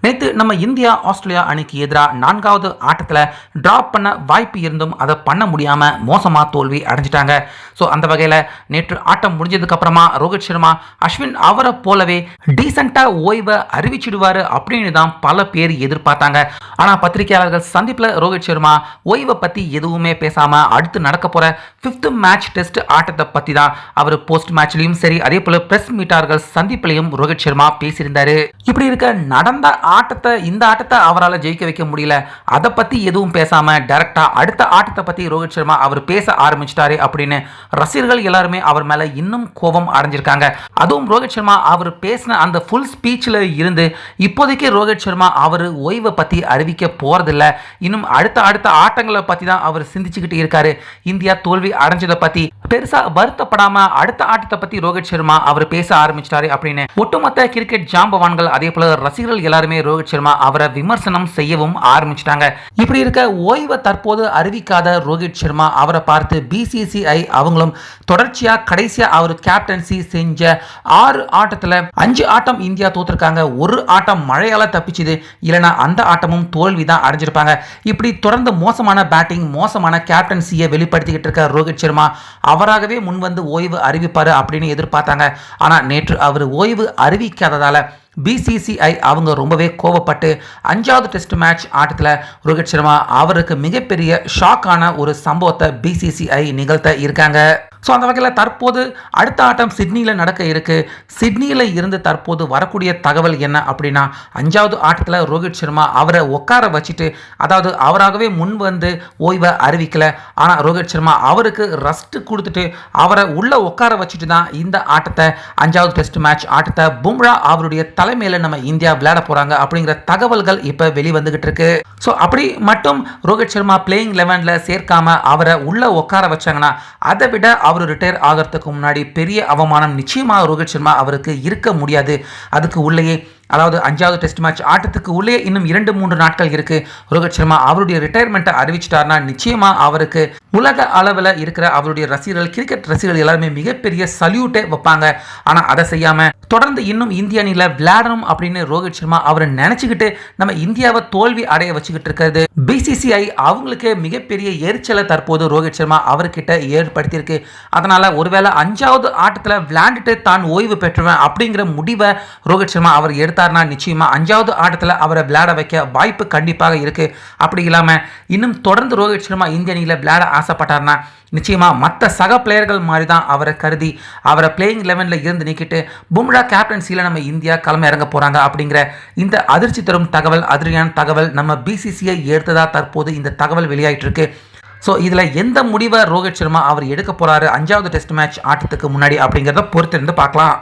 நேற்று நம்ம India Australia அணிக்கு எதிராக 4வது ஆட்டத்தில் டிராப் பண்ண வாய்ப்பு இருந்தும் அதை பண்ண முடியாமல் மோசமாக தோல்வி அடைஞ்சிட்டாங்க. ஸோ அந்த வகையில் நேற்று ஆட்டம் முடிஞ்சதுக்கு அப்புறமா ரோஹித் சர்மா அஸ்வின் அவரை போலவே டீசெண்டாக ஓய்வை அறிவிச்சிடுவார் அப்படின்னு தான் பல பேர் எதிர்பார்த்தாங்க. ஆனால் பத்திரிகையாளர்கள் சந்திப்பில் ரோஹித் சர்மா ஓய்வை பற்றி எதுவுமே பேசாமல் அடுத்து நடக்க போகிற 5th மேட்ச் டெஸ்ட் ஆட்டத்தை பற்றி தான் அவர் போஸ்ட் மேட்ச்லையும் சரி, அதே போல் பிரஸ் மீட்டார்கள் சந்திப்பிலையும் ரோஹித் சர்மா பேசியிருந்தார். இப்படி இருக்க நடந்த இந்த ஆட்டத்தை அவரால் ஜெயிக்க வைக்க முடியல, அதை பற்றி எதுவும் பேசாமல் டைரக்டாக அடுத்த ஆட்டத்தை பற்றி ரோஹித் சர்மா அவர் பேச ஆரம்பிச்சிட்டாரு அப்படின்னு ரசிகர்கள் எல்லாருமே அவர் மேலே இன்னும் கோபம் அடைஞ்சிருக்காங்க. அதுவும் ரோஹித் சர்மா அவர் பேசின அந்த ஃபுல் ஸ்பீச்சில் இருந்து இப்போதைக்கு ரோஹித் சர்மா அவர் ஓய்வை பற்றி அறிவிக்க போகிறதில்ல, இன்னும் அடுத்த ஆட்டங்களை பற்றி தான் அவர் சிந்திச்சுக்கிட்டு இருக்காரு. இந்தியா தோல்வி அடைஞ்சதை பற்றி பெருசாக வருத்தப்படாமல் அடுத்த ஆட்டத்தை பற்றி ரோஹித் சர்மா அவர் பேச ஆரம்பிச்சிட்டாரு அப்படின்னு ஒட்டுமொத்த கிரிக்கெட் ஜாம்பவான்கள் அதே போல ரசிகர்கள் எல்லாருமே ரோஹித் சர்மா அவரை விமர்சனம் செய்யவும் ஆரம்பிச்சிட்டாங்க. இப்படி இருக்க ஓய்வை தற்போது அறிவிக்காத ரோஹித் சர்மா அவரை பார்த்து பிசிசிஐ அவங்களும் தொடர்ச்சியா கடைசியா அவர் கேப்டன்சி செஞ்ச 6 ஆட்டத்தில் 5 ஆட்டம் இந்தியா தோத்துருக்காங்க, 1 ஆட்டம் மழையால தப்பிச்சுது, இல்லைனா அந்த ஆட்டமும் தோல்வி தான் அடைஞ்சிருப்பாங்க. இப்படி தொடர்ந்து மோசமான பேட்டிங் மோசமான கேப்டன்சியை வெளிப்படுத்திக்கிட்டு இருக்க ரோஹித் சர்மா அவராகவே முன்வந்து ஓய்வு அறிவிப்பாரு அப்படின்னு எதிர்பார்த்தாங்க. ஆனால் நேற்று அவர் ஓய்வு அறிவிக்காததால பிசிசிஐ அவங்க ரொம்பவே கோபப்பட்டு 5வது டெஸ்ட் மேட்ச் ஆட்டத்தில் ரோஹித் சர்மா அவருக்கு மிகப்பெரிய ஷாக்கான ஒரு சம்பவத்தை பிசிசிஐ நிகழ்த்த இருக்காங்க. ஸோ அந்த வகையில் தற்போது அடுத்த ஆட்டம் சிட்னியில் நடக்க இருக்கு. சிட்னியில் இருந்து தற்போது வரக்கூடிய தகவல் என்ன அப்படின்னா, 5வது ஆட்டத்தில் ரோஹித் சர்மா அவரை உட்கார வச்சுட்டு, அதாவது அவராகவே முன் வந்து ஓய்வை அறிவிக்கல, ஆனால் ரோஹித் சர்மா அவருக்கு ரெஸ்ட் கொடுத்துட்டு அவரை உள்ள உட்கார வச்சுட்டு தான் இந்த ஆட்டத்தை 5வது டெஸ்ட் மேட்ச் ஆட்டத்தை பும்ரா அவருடைய தலைமையில் நம்ம இந்தியா விளையாட போறாங்க அப்படிங்கிற தகவல்கள் இப்போ வெளிவந்துகிட்டு இருக்கு. ஸோ அப்படி மட்டும் ரோஹித் சர்மா பிளேயிங் 11ல் சேர்க்காம அவரை உள்ள உட்கார வச்சாங்கன்னா அதை விட அவர் ரிட்டையர் ஆகிறதுக்கு முன்னாடி பெரிய அவமானம் நிச்சயமாக ரோஹித் சர்மா அவருக்கு இருக்க முடியாது. அதுக்கு உள்ளேயே, அதாவது 5வது டெஸ்ட் மேட்ச் ஆட்டத்துக்கு உள்ளே இன்னும் 2-3 நாட்கள் இருக்கு. ரோஹித் சர்மா அவருடைய ரிட்டையர்மெண்ட்டை அறிவிச்சிட்டார்னா நிச்சயமா அவருக்கு உலக அளவில் இருக்கிற அவருடைய ரசிகர்கள், கிரிக்கெட் ரசிகர்கள் எல்லாருமே மிகப்பெரிய சல்யூட்டே வைப்பாங்க. ஆனால் அதை செய்யாம தொடர்ந்து இன்னும் இந்திய அணியில் விளையாடணும் அப்படின்னு ரோஹித் சர்மா அவரை நினைச்சுக்கிட்டு நம்ம இந்தியாவை தோல்வி அடைய வச்சுக்கிட்டு இருக்கிறது பிசிசிஐ அவங்களுக்கு மிகப்பெரிய எரிச்சலை தற்போது ரோஹித் சர்மா அவர்கிட்ட ஏற்படுத்தியிருக்கு. அதனால ஒருவேளை 5வது ஆட்டத்தில் விளையாண்டுட்டு தான் ஓய்வு பெற்றுவேன் அப்படிங்கிற முடிவை ரோஹித் சர்மா அவர் எடுத்தார்னா நிச்சயமா 5வது ஆட்டத்தில் அவரை விளையாட வைக்க வாய்ப்பு கண்டிப்பாக இருக்கு. அப்படி இல்லாம இன்னும் தொடர்ந்து ரோஹித் சர்மா இந்திய அணியில் விளையாட ஆசைப்பட்டார்னா நிச்சயமா மற்ற சக பிளேயர்கள் மாதிரி தான் அவரை கருதி அவரை பிளேயிங் 11ல் இருந்து நீக்கிட்டு பும்ரா கேப்டன்சியில் நம்ம இந்தியா களம் இறங்க போறாங்க அப்படிங்கிற இந்த அதிர்ச்சி தரும் தகவல், அதிர்ச்சியான தகவல் நம்ம பிசிசிஐ எடுத்ததா தற்போது இந்த தகவல் வெளியாயிட்டு இருக்கு. ஸோ இதில் எந்த முடிவை ரோஹித் சர்மா அவர் எடுக்க போறாரு 5வது டெஸ்ட் மேட்ச் ஆட்டத்துக்கு முன்னாடி அப்படிங்கிறத பொறுத்திருந்து பார்க்கலாம்.